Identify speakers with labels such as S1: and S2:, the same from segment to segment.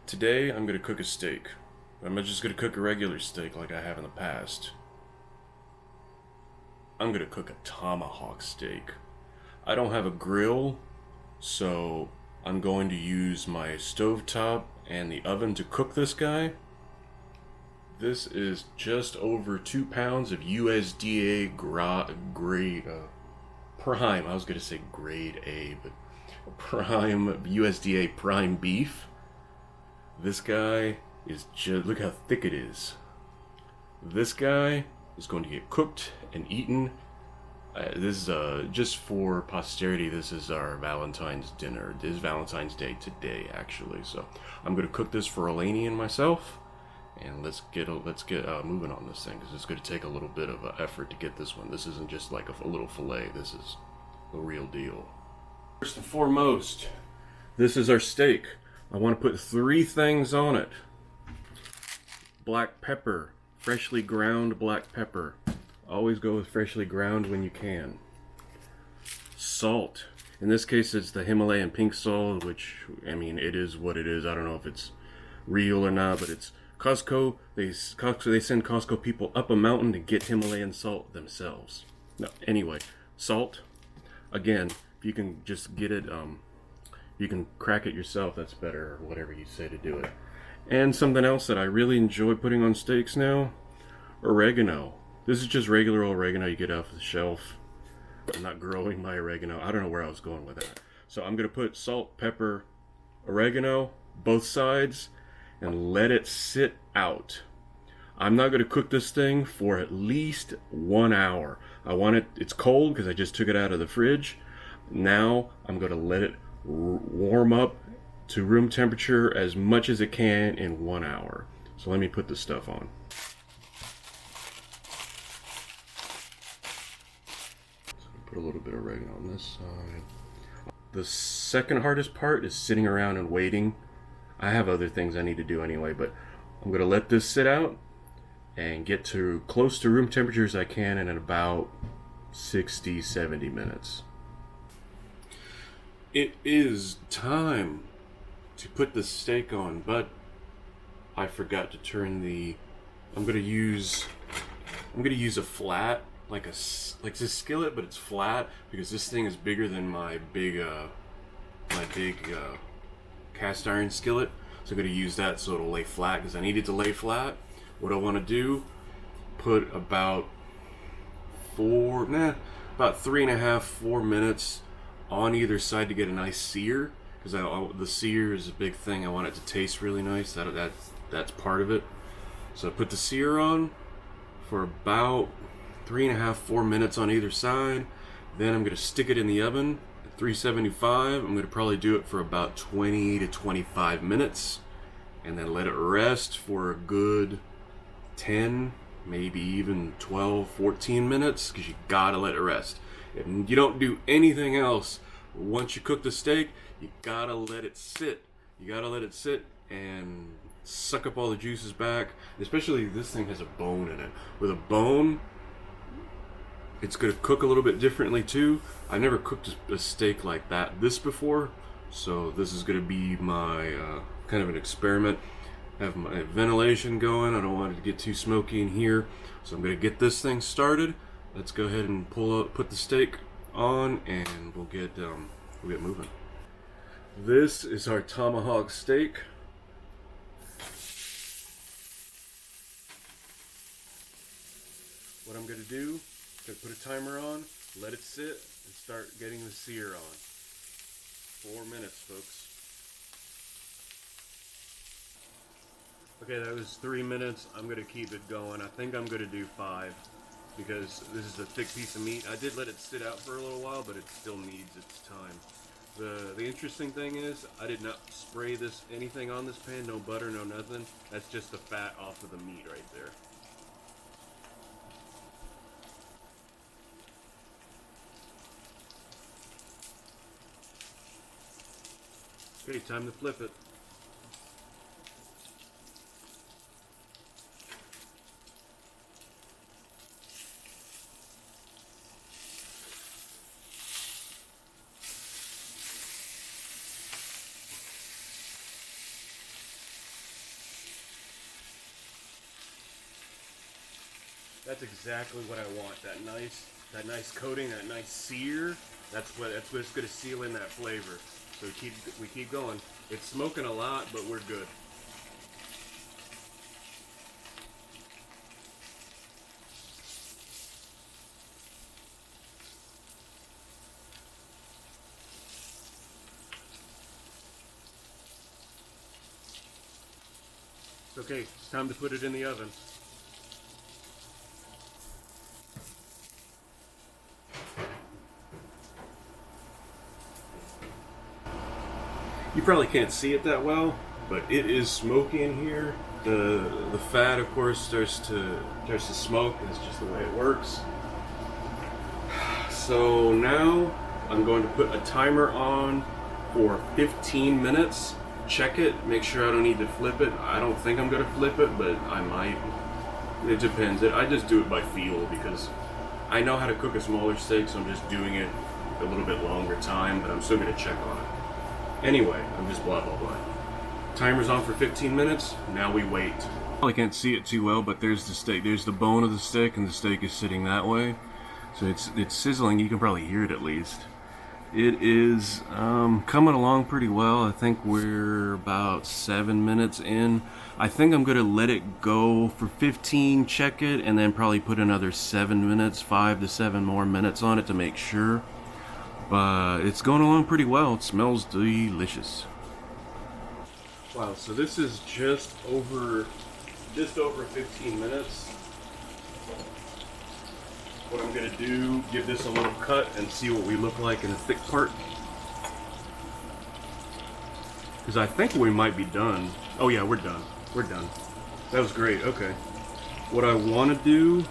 S1: Today I'm going to cook a steak. I'm not just going to cook a regular steak like I have in the past. I'm going to cook a tomahawk steak. I don't have a grill, so I'm going to use my stovetop and the oven to cook this guy. This is just over 2 pounds of USDA prime. I was going to say grade A, but prime USDA prime beef. This guy is just, look how thick it is. This guy is going to get cooked and eaten. This is just for posterity. This is our Valentine's dinner. This is Valentine's Day today, actually. So I'm going to cook this for Eleni and myself, and let's get moving on this thing because it's going to take a little bit of effort to get this one. This isn't just like a little fillet. This is the real deal. First and foremost, this is our steak. I want to put 3 things on it. Black pepper, freshly ground black pepper. Always go with freshly ground when you can. Salt. In this case, it's the Himalayan pink salt, which, I mean, it is what it is. I don't know if it's real or not, but it's Costco. They send Costco people up a mountain to get Himalayan salt themselves. No, anyway, salt. Again, if you can just get it, you can crack it yourself, that's better, or whatever you say to do it. And something else that I really enjoy putting on steaks now, oregano. This is just regular oregano you get off the shelf. I'm not growing my oregano. I don't know where I was going with that. So I'm going to put salt, pepper, oregano, both sides, and let it sit out. I'm not going to cook this thing for at least 1 hour. I want it, it's cold because I just took it out of the fridge. Now I'm going to let it warm up to room temperature as much as it can in 1 hour. So let me put this stuff on. So put a little bit of oregano on this side. The second hardest part is sitting around and waiting. I have other things I need to do anyway, but I'm going to let this sit out and get to close to room temperature as I can in about 60-70 minutes. It is time to put the steak on, but I forgot to turn the. I'm gonna use a flat, like a skillet, but it's flat because this thing is bigger than my big cast iron skillet. So I'm gonna use that so it'll lay flat because I need it to lay flat. What I want to do, put about 3.5-4 minutes on either side to get a nice sear, because the sear is a big thing. I want it to taste really nice. That's part of it. So I put the sear on for about 3.5-4 minutes on either side. Then I'm going to stick it in the oven at 375. I'm going to probably do it for about 20 to 25 minutes, and then let it rest for a good 10, maybe even 12-14 minutes, because you gotta let it rest. If you don't do anything else, once you cook the steak, you gotta let it sit. You gotta let it sit and suck up all the juices back. Especially this thing has a bone in it. With a bone, it's gonna cook a little bit differently too. I've never cooked a steak like this before, so this is gonna be my kind of an experiment. Have my ventilation going. I don't want it to get too smoky in here, so I'm gonna get this thing started. Let's go ahead and put the steak on, and we'll get moving. This is our tomahawk steak. What I'm gonna do, I'm gonna put a timer on, let it sit, and start getting the sear on. 4 minutes, folks. Okay, that was 3 minutes. I'm gonna keep it going. I think I'm gonna do 5. Because this is a thick piece of meat. I did let it sit out for a little while, but it still needs its time. The interesting thing is, I did not spray anything on this pan, no butter, no nothing. That's just the fat off of the meat right there. Okay, time to flip it. That's exactly what I want. That nice coating, that nice sear. That's what's going to seal in that flavor. So we keep going. It's smoking a lot, but we're good. Okay, it's time to put it in the oven. You probably can't see it that well, but it is smoky in here. The fat, of course, starts to smoke. It's just the way it works. So now I'm going to put a timer on for 15 minutes. Check it, make sure I don't need to flip it. I don't think I'm gonna flip it, but I might. It depends. I just do it by feel because I know how to cook a smaller steak, so I'm just doing it a little bit longer time, but I'm still gonna check on it. Anyway, I'm just blah blah blah. Timer's on for 15 minutes, now we wait. I can't see it too well, but there's the steak. There's the bone of the steak, and the steak is sitting that way. So it's sizzling, you can probably hear it at least. It is coming along pretty well. I think we're about 7 minutes in. I think I'm gonna let it go for 15, check it, and then probably put another 7 minutes, 5 to 7 more minutes on it to make sure. But it's going along pretty well. It smells delicious. Wow, so this is just over 15 minutes. What I'm gonna do, give this a little cut and see what we look like in the thick part. Because I think we might be done. Oh yeah, we're done. We're done. That was great, okay. What I wanna do,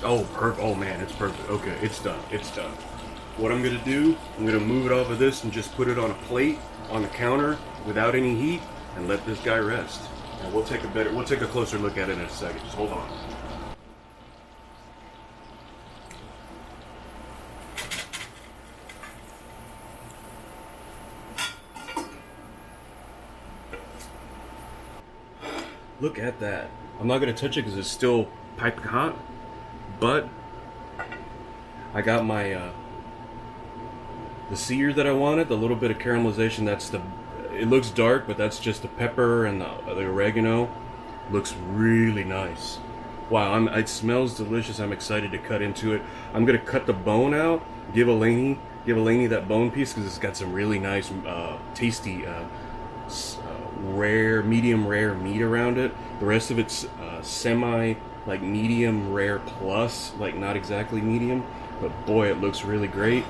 S1: oh, perfect. Oh man, it's perfect. Okay, it's done. It's done. What I'm gonna do, I'm gonna move it off of this and just put it on a plate on the counter without any heat and let this guy rest. And we'll take a closer look at it in a second. Just hold on. Look at that. I'm not gonna touch it because it's still piping hot, but I got my the sear that I wanted, the little bit of caramelization. It looks dark, but that's just the pepper and the oregano. Looks really nice. Wow, it smells delicious. I'm excited to cut into it. I'm gonna cut the bone out, give Eleni that bone piece because it's got some really nice, tasty, medium rare meat around it. The rest of it's semi, like medium rare plus, like not exactly medium, but boy, it looks really great.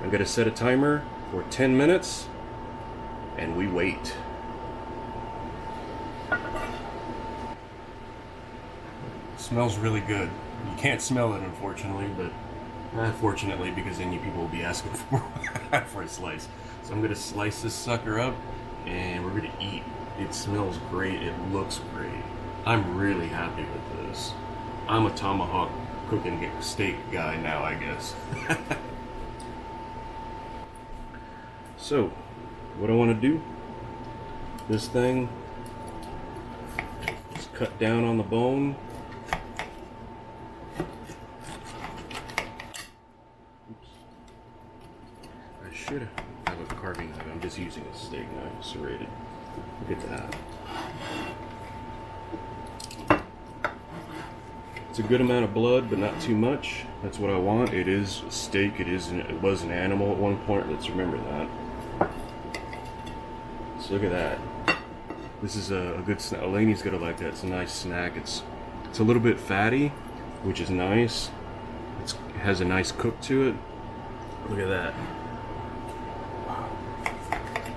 S1: I'm gonna set a timer for 10 minutes and we wait. It smells really good. You can't smell it unfortunately, but fortunately, because then you people will be asking for a slice. So I'm gonna slice this sucker up and we're gonna eat. It smells great, it looks great. I'm really happy with this. I'm a TomaHawk cooking steak guy now, I guess. So, what I want to do, this thing is cut down on the bone. Oops. I should have a carving knife. I'm just using a steak knife, serrated. Look at that. It's a good amount of blood, but not too much. That's what I want. It is steak. It was an animal at one point. Let's remember that. So look at that. This is a good snack. Eleni's gonna like that. It's a nice snack. It's a little bit fatty, which is nice. It has a nice cook to it. Look at that.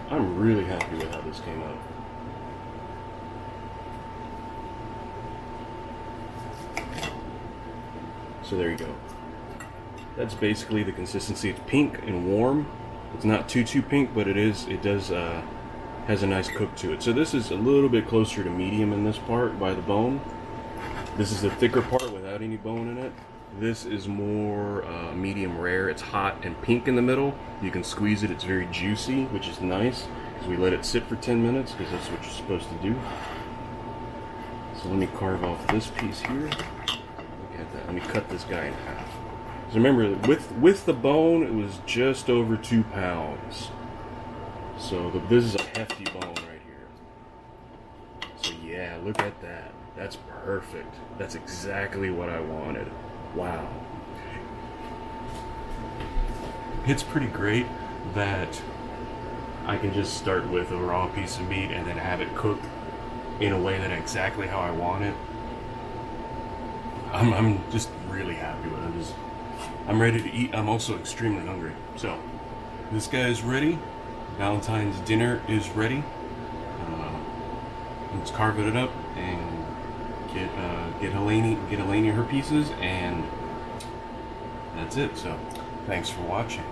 S1: I'm really happy with how this came out. So there you go. That's basically the consistency. It's pink and warm. It's not too pink, but it does has a nice cook to it. So this is a little bit closer to medium in this part by the bone. This is the thicker part without any bone in it. This is more medium rare. It's hot and pink in the middle. You can squeeze it. It's very juicy, which is nice. So we let it sit for 10 minutes because that's what you're supposed to do. So let me carve off this piece here. Look at that. Let me cut this guy in half. So remember, with the bone, it was just over 2 pounds. So this is a hefty bone right here. So yeah, look at that. That's perfect. That's exactly what I wanted. Wow. It's pretty great that I can just start with a raw piece of meat and then have it cooked in a way that exactly how I want it. I'm just really happy with it. I'm ready to eat. I'm also extremely hungry. So this guy is ready. Valentine's dinner is ready. Let's carve it up and get Helene her pieces, and that's it. So thanks for watching.